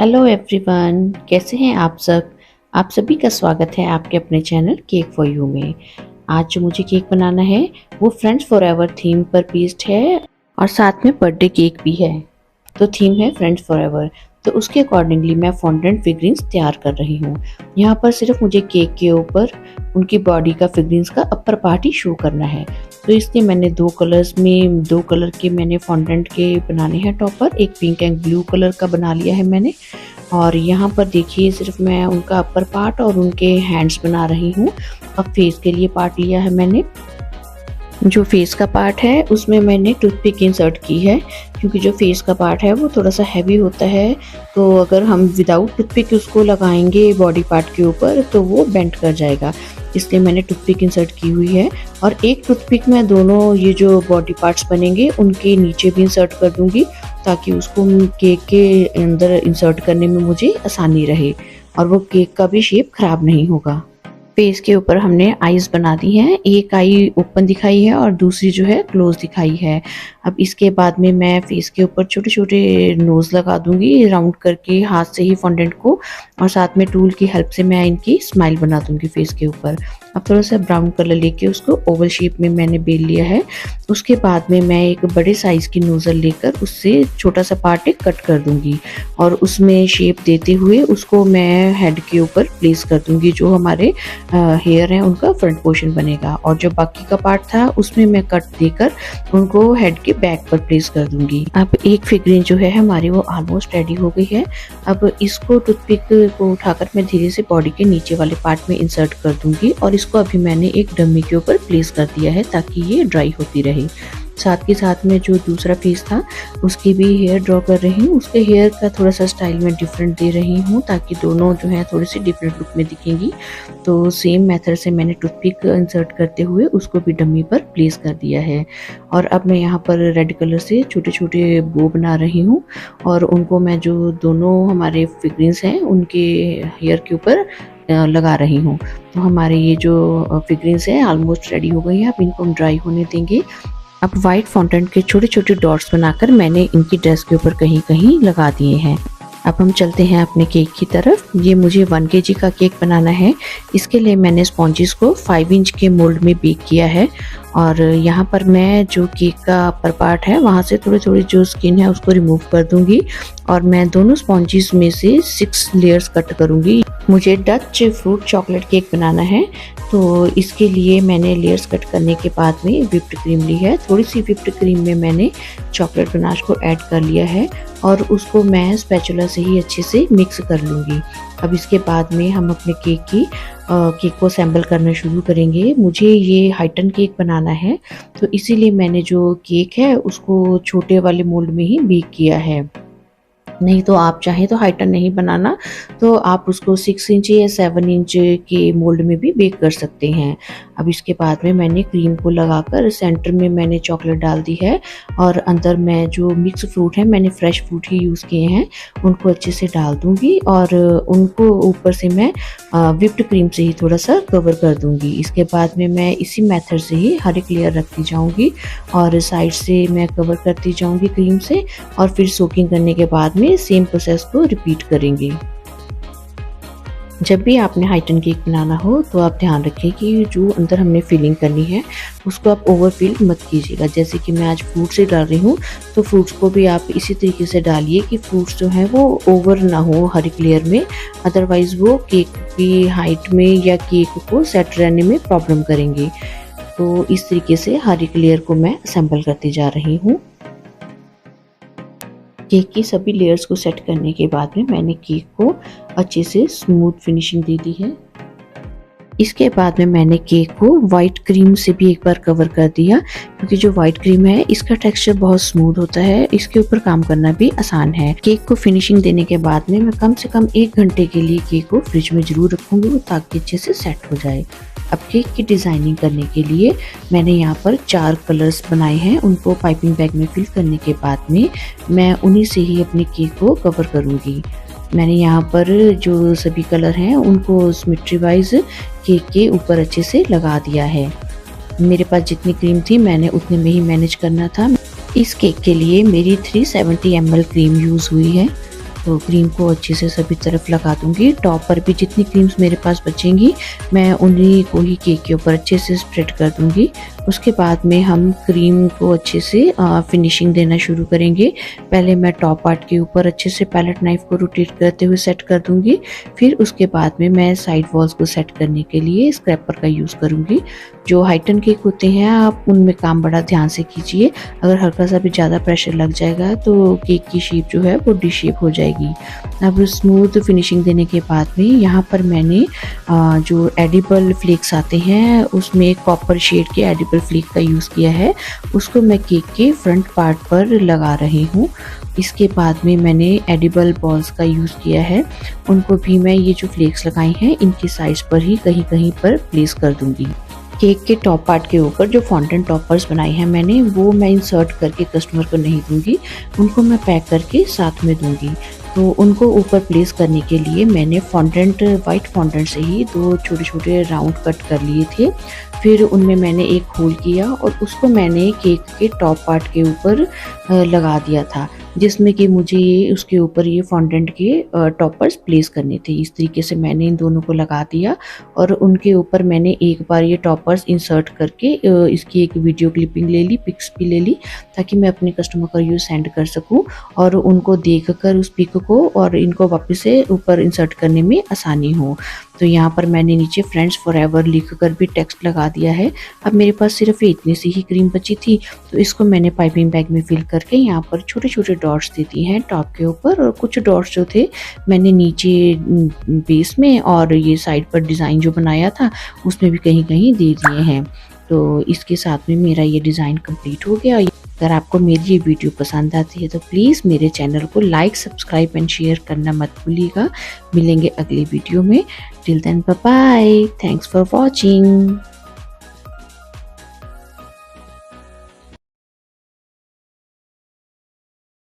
Hello everyone, कैसे हैं आप सब। आप सभी का स्वागत है आपके अपने चैनल केक फॉर यू में। आज जो मुझे केक बनाना है वो फ्रेंड्स फॉरएवर थीम पर बेस्ड है और साथ में बर्थडे केक भी है। तो थीम है फ्रेंड्स फॉरएवर, तो उसके अकॉर्डिंगली मैं फॉन्डेंट फिगरिंग्स तैयार कर रही हूँ। यहाँ पर सिर्फ मुझे केक के ऊपर उनकी बॉडी का फिगरिंग्स का अपर पार्ट ही शो करना है। तो इसलिए मैंने दो कलर के मैंने फॉन्डेंट के बनाने हैं टॉपर। एक पिंक एंड ब्लू कलर का बना लिया है मैंने। और यहाँ पर देखिए सिर्फ मैं उनका अपर पार्ट और उनके हैंड्स बना रही हूँ। अब फेस के लिए पार्ट लिया है मैंने। जो फेस का पार्ट है उसमें मैंने टूथपिक इंसर्ट की है, क्योंकि जो फेस का पार्ट है वो थोड़ा सा हैवी होता है। तो अगर हम विदाउट टूथपिक उसको लगाएंगे बॉडी पार्ट के ऊपर तो वो बेंड कर जाएगा, इसलिए मैंने टूथपिक इंसर्ट की हुई है। और एक टूथपिक मैं दोनों ये जो बॉडी पार्ट्स बनेंगे उनके नीचे भी इंसर्ट कर दूंगी, ताकि उसको केक के अंदर इंसर्ट करने में मुझे आसानी रहे और वो केक का भी शेप खराब नहीं होगा। फेस के ऊपर हमने आईज बना दी हैं, एक आई ओपन दिखाई है और दूसरी जो है क्लोज दिखाई है। अब इसके बाद में मैं फेस के ऊपर छोटे छोटे नोज लगा दूंगी राउंड करके हाथ से ही फॉन्डेंट को, और साथ में टूल की हेल्प से मैं इनकी स्माइल बना दूंगी फेस के ऊपर। अब थोड़ा सा ब्राउन कलर लेके उसको ओवल शेप में मैंने बेल लिया है। उसके बाद में मैं एक बड़े साइज की नोजल लेकर उससे छोटा सा पार्ट एक कट कर दूंगी और उसमें शेप देते हुए उसको मैं हेड के ऊपर प्लेस कर दूंगी। जो हमारे हेयर है उनका फ्रंट पोर्शन बनेगा, और जो बाकी का पार्ट था उसमें मैं कट देकर उनको हेड के बैक पर प्लेस कर दूंगी। अब एक फिगरिंग जो है हमारी वो ऑलमोस्ट रेडी हो गई है। अब इसको टूथपिक को उठाकर मैं धीरे से बॉडी के नीचे वाले पार्ट में इंसर्ट कर दूंगी, और इसको अभी मैंने एक डमी के ऊपर प्लेस कर दिया है ताकि ये ड्राई होती रहे। साथ के साथ में जो दूसरा फेस था उसकी भी हेयर ड्रॉ कर रही हूँ। उसके हेयर का थोड़ा सा स्टाइल में डिफरेंट दे रही हूँ ताकि दोनों जो है थोड़ी सी डिफरेंट लुक में दिखेंगी। तो सेम मेथड से मैंने टूथपिक इंसर्ट करते हुए उसको भी डमी पर प्लेस कर दिया है। और अब मैं यहाँ पर रेड कलर से छोटे छोटे बो बना रही हूँ, और उनको मैं जो दोनों हमारे फिगरिंग्स हैं उनके हेयर के ऊपर लगा रही हूँ। तो हमारे ये जो फिगरिंग्स हैं ऑलमोस्ट रेडी हो गई है। अब इनको हम ड्राई होने देंगे। अब वाइट फॉन्टेंट के छोटे छोटे डॉट्स बनाकर मैंने इनकी ड्रेस के ऊपर कहीं कहीं लगा दिए हैं। अब हम चलते हैं अपने केक की तरफ। ये मुझे 1 kg का केक बनाना है। इसके लिए मैंने स्पॉन्जेस को 5 इंच के मोल्ड में बेक किया है, और यहाँ पर मैं जो केक का अपर पार्ट है वहाँ से थोड़ी थोड़ी जो स्किन है उसको रिमूव कर दूंगी, और मैं दोनों स्पॉन्जेस में से 6 लेयर्स कट करूंगी। मुझे डच फ्रूट चॉकलेट केक बनाना है, तो इसके लिए मैंने लेयर्स कट करने के बाद में व्हिप्ड क्रीम ली है। थोड़ी सी व्हिप्ड क्रीम में मैंने चॉकलेट गनाश को ऐड कर लिया है, और उसको मैं स्पैचुला से ही अच्छे से मिक्स कर लूँगी। अब इसके बाद में हम अपने केक को असेंबल करना शुरू करेंगे। मुझे ये हाइटन केक बनाना है, तो इसीलिए मैंने जो केक है उसको छोटे वाले मोल्ड में ही बेक किया है। नहीं तो आप चाहें तो हाइटन नहीं बनाना तो आप उसको 6 इंच या 7 इंच के मोल्ड में भी बेक कर सकते हैं। अब इसके बाद में मैंने क्रीम को लगाकर सेंटर में मैंने चॉकलेट डाल दी है, और अंदर मैं जो मिक्स फ्रूट है मैंने फ्रेश फ्रूट ही यूज़ किए हैं उनको अच्छे से डाल दूंगी, और उनको ऊपर से मैं व्हिप्ड क्रीम से ही थोड़ा सा कवर कर दूंगी। इसके बाद में मैं इसी मेथड से ही हर एक लेयर रखती जाऊंगी और साइड से मैं कवर करती जाऊंगी क्रीम से, और फिर सोकिंग करने के बाद में सेम प्रोसेस को रिपीट करेंगे। जब भी आपने हाइटन केक बनाना हो तो आप ध्यान रखें कि जो अंदर हमने फिलिंग करनी है उसको आप ओवर फिल मत कीजिएगा। जैसे कि मैं आज फ्रूट से डाल रही हूँ, तो फ्रूट्स को भी आप इसी तरीके से डालिए कि फ्रूट्स जो हैं वो ओवर ना हो हर एक लेयर में, अदरवाइज वो केक की हाइट में या केक को सेट रहने में प्रॉब्लम करेंगे। तो इस तरीके से हर एक लेयर को मैं असेंबल करती जा रही हूँ। केक की सभी लेयर्स को सेट करने के बाद में मैंने केक को अच्छे से स्मूथ फिनिशिंग दे दी है। इसके बाद में मैंने केक को वाइट क्रीम से भी एक बार कवर कर दिया, क्योंकि जो वाइट क्रीम है इसका टेक्सचर बहुत स्मूथ होता है, इसके ऊपर काम करना भी आसान है। केक को फिनिशिंग देने के बाद में मैं कम से कम 1 घंटे के लिए केक को फ्रिज में जरूर रखूंगी ताकि अच्छे से सेट हो जाए। अब केक की डिज़ाइनिंग करने के लिए मैंने यहाँ पर 4 कलर्स बनाए हैं। उनको पाइपिंग बैग में फिल करने के बाद में मैं उन्हीं से ही अपने केक को कवर करूँगी। मैंने यहाँ पर जो सभी कलर हैं उनको सिमेट्री वाइज केक के ऊपर अच्छे से लगा दिया है। मेरे पास जितनी क्रीम थी मैंने उतने में ही मैनेज करना था। इस केक के लिए मेरी 370 ml क्रीम यूज़ हुई है। तो क्रीम को अच्छे से सभी तरफ लगा दूंगी। टॉप पर भी जितनी क्रीम्स मेरे पास बचेंगी मैं उन्हीं को ही केक के ऊपर अच्छे से स्प्रेड कर दूंगी। उसके बाद में हम क्रीम को अच्छे से फिनिशिंग देना शुरू करेंगे। पहले मैं टॉप पार्ट के ऊपर अच्छे से पैलेट नाइफ को रोटेट करते हुए सेट कर दूंगी। फिर उसके बाद में मैं साइड वॉल्स को सेट करने के लिए स्क्रैपर का यूज़ करूंगी। जो हाइटन केक होते हैं आप उनमें काम बड़ा ध्यान से कीजिए। अगर हल्का सा भी ज़्यादा प्रेशर लग जाएगा तो केक की शेप जो है वो डी शेप हो जाएगी। अब स्मूथ फिनिशिंग देने के बाद में यहाँ पर मैंने जो एडिबल फ्लेक्स आते हैं उसमें एक कॉपर शेड के एडिबल फ्लेक का यूज़ किया है। उसको मैं केक के फ्रंट पार्ट पर लगा रही हूँ। इसके बाद में मैंने एडिबल बॉल्स का यूज़ किया है। उनको भी मैं ये जो फ्लेक्स लगाई हैं इनके साइड्स पर ही कहीं कहीं पर प्लेस कर दूंगी। केक के टॉप पार्ट के ऊपर जो फॉन्टेन टॉपर्स बनाए हैं मैंने वो मैं इंसर्ट करके कस्टमर को नहीं दूंगी, उनको मैं पैक करके साथ में दूंगी। तो उनको ऊपर प्लेस करने के लिए मैंने फॉन्डेंट वाइट फॉन्डेंट से ही 2 छोटे छोटे राउंड कट कर लिए थे। फिर उनमें मैंने एक होल किया और उसको मैंने केक के टॉप पार्ट के ऊपर लगा दिया था, जिसमें कि मुझे उसके ऊपर ये फॉन्डेंट के टॉपर्स प्लेस करने थे। इस तरीके से मैंने इन दोनों को लगा दिया और उनके ऊपर मैंने एक बार ये टॉपर्स इंसर्ट करके इसकी एक वीडियो क्लिपिंग ले ली, पिक्स भी ले ली, ताकि मैं अपने कस्टमर को ये सेंड कर सकूं और उनको देखकर उस पिक को और इनको वापस से ऊपर इंसर्ट करने में आसानी हो। तो यहाँ पर मैंने नीचे फ्रेंड्स फॉरएवर लिखकर भी टेक्स्ट लगा दिया है। अब मेरे पास सिर्फ इतनी सी ही क्रीम बची थी, तो इसको मैंने पाइपिंग बैग में फिल करके यहाँ पर छोटे छोटे डॉट्स दे दिए हैं टॉप के ऊपर, और कुछ डॉट्स जो थे मैंने नीचे बेस में और ये साइड पर डिज़ाइन जो बनाया था उसमें भी कहीं कहीं दे दिए हैं। तो इसके साथ में मेरा ये डिज़ाइन कंप्लीट हो गया। अगर आपको मेरी ये वीडियो पसंद आती है तो प्लीज़ मेरे चैनल को लाइक, सब्सक्राइब एंड शेयर करना मत भूलिएगा। मिलेंगे अगले वीडियो में। Till then bye bye. Thanks for watching.